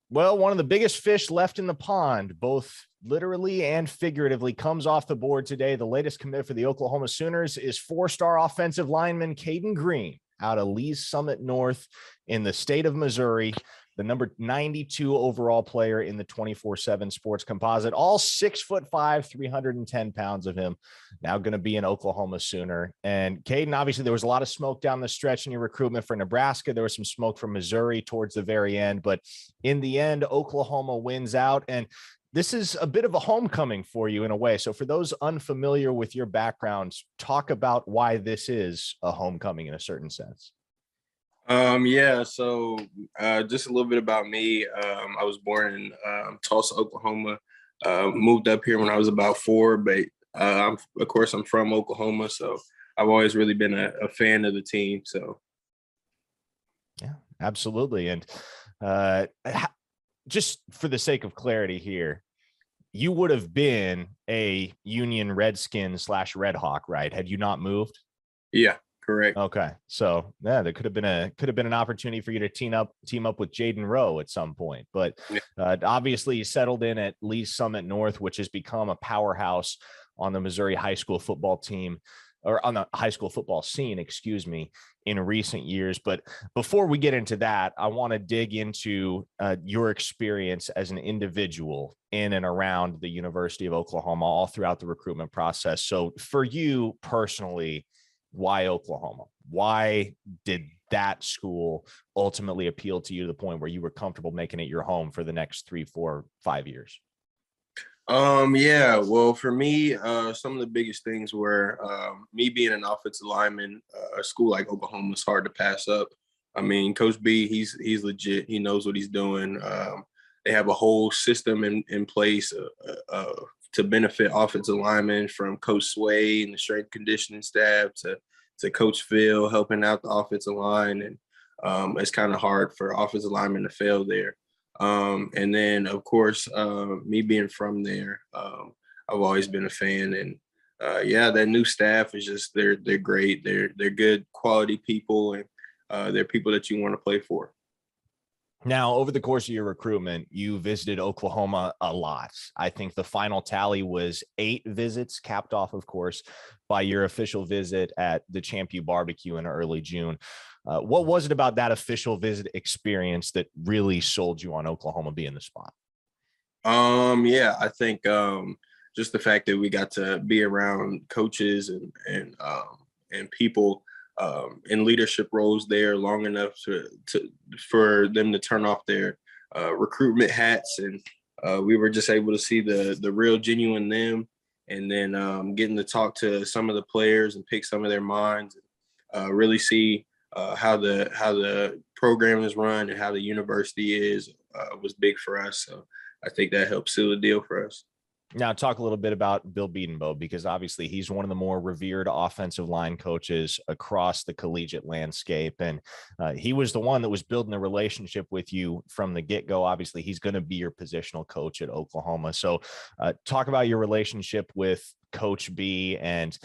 Well, one of the biggest fish left in the pond, both literally and figuratively, comes off the board today. The latest commit for the Oklahoma Sooners is four-star offensive lineman Cayden Green out of Lee's Summit North in the state of Missouri, the number 92 overall player in the 24/7 Sports Composite. All 6'5", 310 pounds of him, now going to be an Oklahoma Sooner. And Cayden, obviously, there was a lot of smoke down the stretch in your recruitment for Nebraska. There was some smoke from Missouri towards the very end, but in the end, Oklahoma wins out. And this is a bit of a homecoming for you in a way. So for those unfamiliar with your backgrounds, talk about why this is a homecoming in a certain sense. Yeah, so just a little bit about me. I was born in Tulsa, Oklahoma. Moved up here when I was about 4, but of course I'm from Oklahoma, so I've always really been a fan of the team. So yeah, absolutely. And just for the sake of clarity here, you would have been a Union Redskin / Red Hawk, right? Had you not moved? Yeah, correct. Okay. So yeah, there could have been an opportunity for you to team up with Jaden Rowe at some point, but obviously you settled in at Lee's Summit North, which has become a powerhouse on the Missouri high school football team, or on the high school football scene, excuse me, in recent years. But before we get into that, I want to dig into your experience as an individual in and around the University of Oklahoma all throughout the recruitment process. So for you personally, why Oklahoma? Why did that school ultimately appeal to you to the point where you were comfortable making it your home for the next 3, 4, 5 years? Yeah, well, for me, some of the biggest things were me being an offensive lineman. A school like Oklahoma is hard to pass up. I mean, Coach B, he's legit. He knows what he's doing. They have a whole system in place to benefit offensive linemen, from Coach Sway and the strength conditioning staff to Coach Phil helping out the offensive line. And it's kind of hard for offensive linemen to fail there. And then, of course, me being from there, I've always been a fan. And yeah, that new staff is just they're great. They're good quality people, and they're people that you want to play for. Now, over the course of your recruitment, you visited Oklahoma a lot. I think the final tally was 8 visits, capped off, of course, by your official visit at the Champion Barbecue in early June. What was it about that official visit experience that really sold you on Oklahoma being the spot? Yeah, I think just the fact that we got to be around coaches and people in leadership roles there long enough for them to turn off their recruitment hats, and we were just able to see the real genuine them, and then getting to talk to some of the players and pick some of their minds, really see how the program is run and how the university is was big for us. So I think that helped seal the deal for us. Now, talk a little bit about Bill Bedenbaugh, because obviously he's one of the more revered offensive line coaches across the collegiate landscape. And he was the one that was building a relationship with you from the get-go. Obviously, he's going to be your positional coach at Oklahoma. So talk about your relationship with Coach B and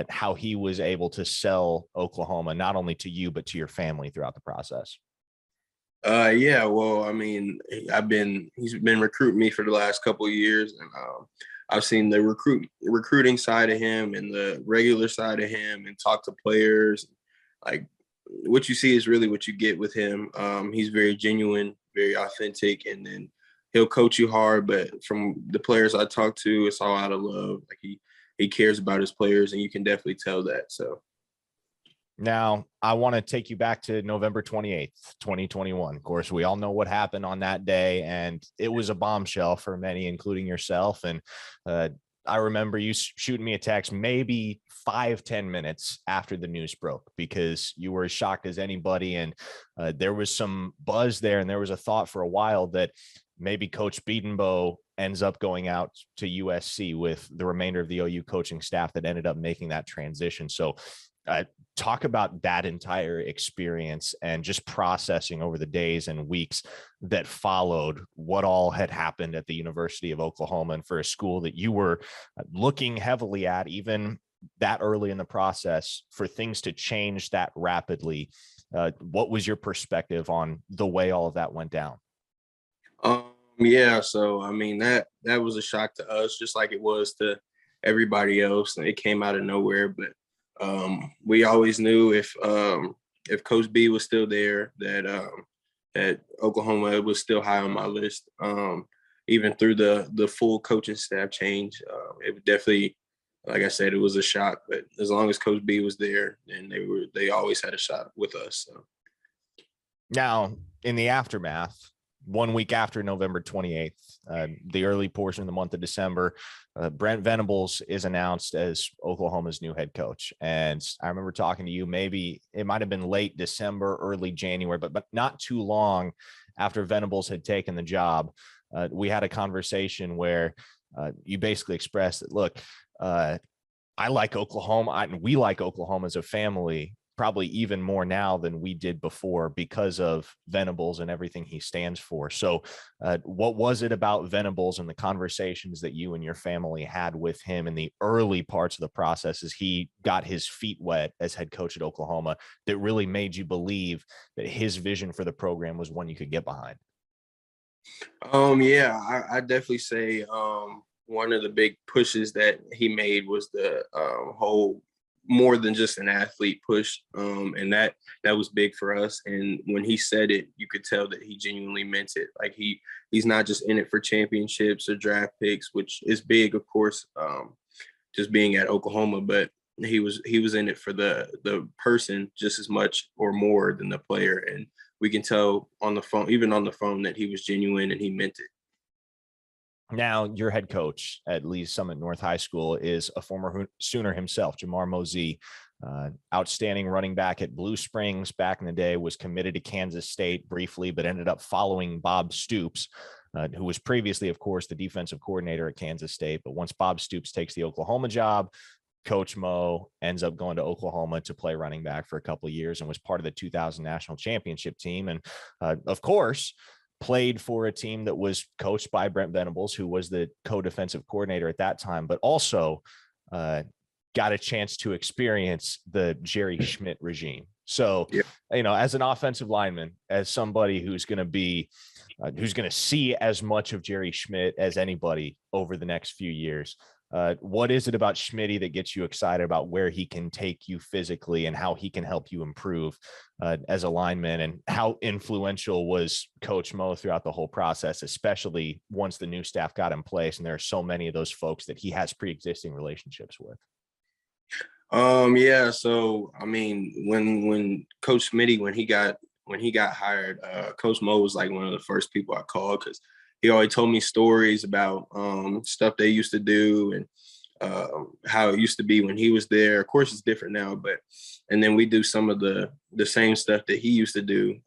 how he was able to sell Oklahoma, not only to you, but to your family throughout the process. Yeah, well, I mean, he's been recruiting me for the last couple of years, and I've seen the recruiting side of him and the regular side of him, and talk to players. Like, what you see is really what you get with him. He's very genuine, very authentic, and then he'll coach you hard. But from the players I talk to, it's all out of love. Like he cares about his players, and you can definitely tell that. So. Now, I want to take you back to November 28th, 2021. Of course, we all know what happened on that day, and it was a bombshell for many, including yourself. And I remember you shooting me a text maybe 5-10 minutes after the news broke, because you were as shocked as anybody. And there was some buzz there, and there was a thought for a while that maybe Coach Bedenbaugh ends up going out to USC with the remainder of the OU coaching staff that ended up making that transition. So talk about that entire experience and just processing over the days and weeks that followed what all had happened at the University of Oklahoma, and for a school that you were looking heavily at even that early in the process, for things to change that rapidly. What was your perspective on the way all of that went down? Yeah, so I mean that was a shock to us, just like it was to everybody else, and it came out of nowhere. But we always knew if Coach B was still there, that Oklahoma was still high on my list. Even through the full coaching staff change, it would definitely, like I said, it was a shock. But as long as Coach B was there, then they always had a shot with us. So. Now, in the aftermath, 1 week after November 28th, the early portion of the month of December, Brent Venables is announced as Oklahoma's new head coach. And I remember talking to you, maybe it might have been late December, early January, but not too long after Venables had taken the job. We had a conversation where you basically expressed that, look, I like Oklahoma, and we like Oklahoma as a family, probably even more now than we did before because of Venables and everything he stands for. So what was it about Venables and the conversations that you and your family had with him in the early parts of the process as he got his feet wet as head coach at Oklahoma that really made you believe that his vision for the program was one you could get behind? Yeah, I definitely say one of the big pushes that he made was the whole more than just an athlete push, and that was big for us. And when he said it, you could tell that he genuinely meant it. Like he's not just in it for championships or draft picks, which is big, of course, just being at Oklahoma, but he was in it for the person just as much or more than the player. And we can tell on the phone, even on the phone, that he was genuine and he meant it. Now, your head coach at Lee's Summit North High School is a former Sooner himself, Jamar Mosey, outstanding running back at Blue Springs back in the day, was committed to Kansas State briefly, but ended up following Bob Stoops, who was previously, of course, the defensive coordinator at Kansas State. But once Bob Stoops takes the Oklahoma job, Coach Mo ends up going to Oklahoma to play running back for a couple of years and was part of the 2000 national championship team. And of course, played for a team that was coached by Brent Venables, who was the co-defensive coordinator at that time, but also got a chance to experience the Jerry Schmidt regime. So, Yeah. As an offensive lineman, as somebody who's going to see as much of Jerry Schmidt as anybody over the next few years, what is it about Schmitty that gets you excited about where he can take you physically and how he can help you improve as a lineman? And how influential was Coach Mo throughout the whole process, especially once the new staff got in place? And there are so many of those folks that he has pre-existing relationships with. Yeah. So I mean, when Coach Smitty, when he got hired, Coach Mo was like one of the first people I called, because he always told me stories about stuff they used to do and how it used to be when he was there. Of course, it's different now, and then we do some of the same stuff that he used to do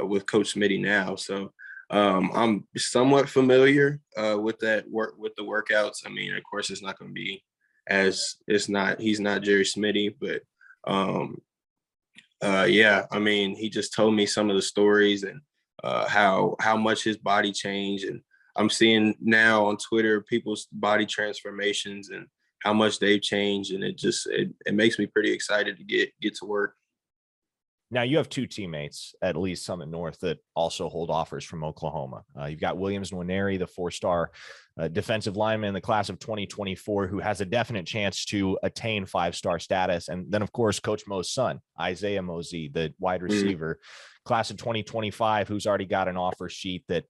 with Coach Smitty now. So I'm somewhat familiar with that work with the workouts. I mean, of course, it's not going to be he's not Jerry Smitty, but yeah, I mean, he just told me some of the stories and how much his body changed. And I'm seeing now on Twitter people's body transformations and how much they've changed, and it makes me pretty excited to get to work. Now, you have two teammates at Lee's Summit North that also hold offers from Oklahoma. You've got Williams Nwaneri, the four-star defensive lineman in the class of 2024, who has a definite chance to attain five-star status. And then, of course, Coach Mo's son, Isaiah Mosey, the wide receiver, class of 2025, who's already got an offer sheet that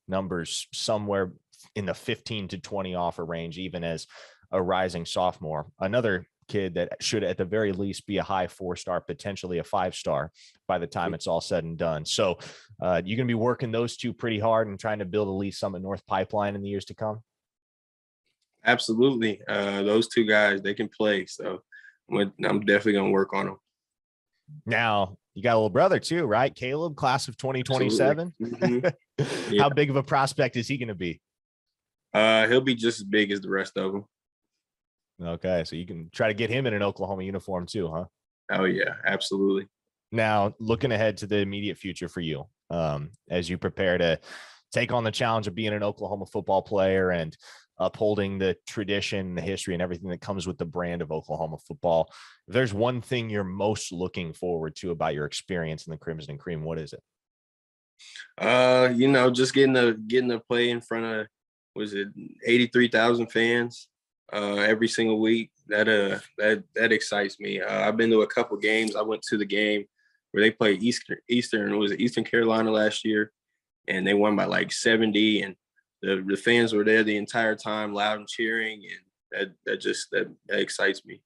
numbers somewhere in the 15 to 20 offer range, even as a rising sophomore. Another kid that should at the very least be a high 4-star, potentially a 5-star by the time it's all said and done. So you're going to be working those two pretty hard and trying to build a Lee's Summit North pipeline in the years to come. Absolutely. Those two guys, they can play. So I'm definitely going to work on them. Now, you got a little brother too, right? Caleb, class of 2027. Mm-hmm. Yeah. How big of a prospect is he going to be? He'll be just as big as the rest of them. Okay, so you can try to get him in an Oklahoma uniform too, huh? Oh, yeah, absolutely. Now, looking ahead to the immediate future for you, as you prepare to take on the challenge of being an Oklahoma football player and upholding the tradition, the history, and everything that comes with the brand of Oklahoma football, if there's one thing you're most looking forward to about your experience in the Crimson and Cream, what is it? Just getting to play in front of, was it 83,000 fans every single week. That excites me. I've been to a couple games. I went to the game where they played Eastern, was it Eastern Carolina last year, and they won by like 70, and the fans were there the entire time, loud and cheering, and that excites me.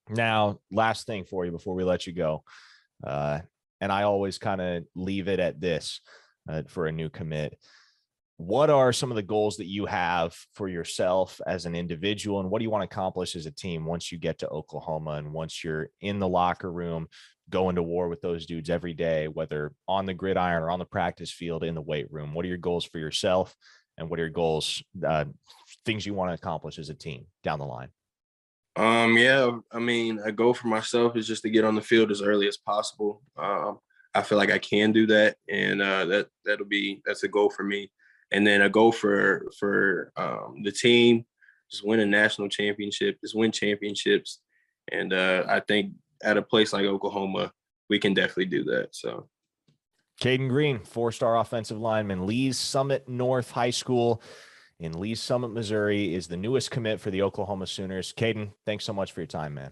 Now, last thing for you before we let you go. And I always kind of leave it at this for a new commit. What are some of the goals that you have for yourself as an individual, and what do you want to accomplish as a team once you get to Oklahoma and once you're in the locker room going to war with those dudes every day, whether on the gridiron or on the practice field, in the weight room? What are your goals for yourself, and what are your goals, things you want to accomplish as a team down the line? Yeah, I mean, a goal for myself is just to get on the field as early as possible. I feel like I can do that, and that's a goal for me. And then a goal for the team, just win a national championship, just win championships. And I think at a place like Oklahoma, we can definitely do that. So. Cayden Green, 4-star offensive lineman, Lee's Summit North High School in Lee's Summit, Missouri, is the newest commit for the Oklahoma Sooners. Cayden, thanks so much for your time, man.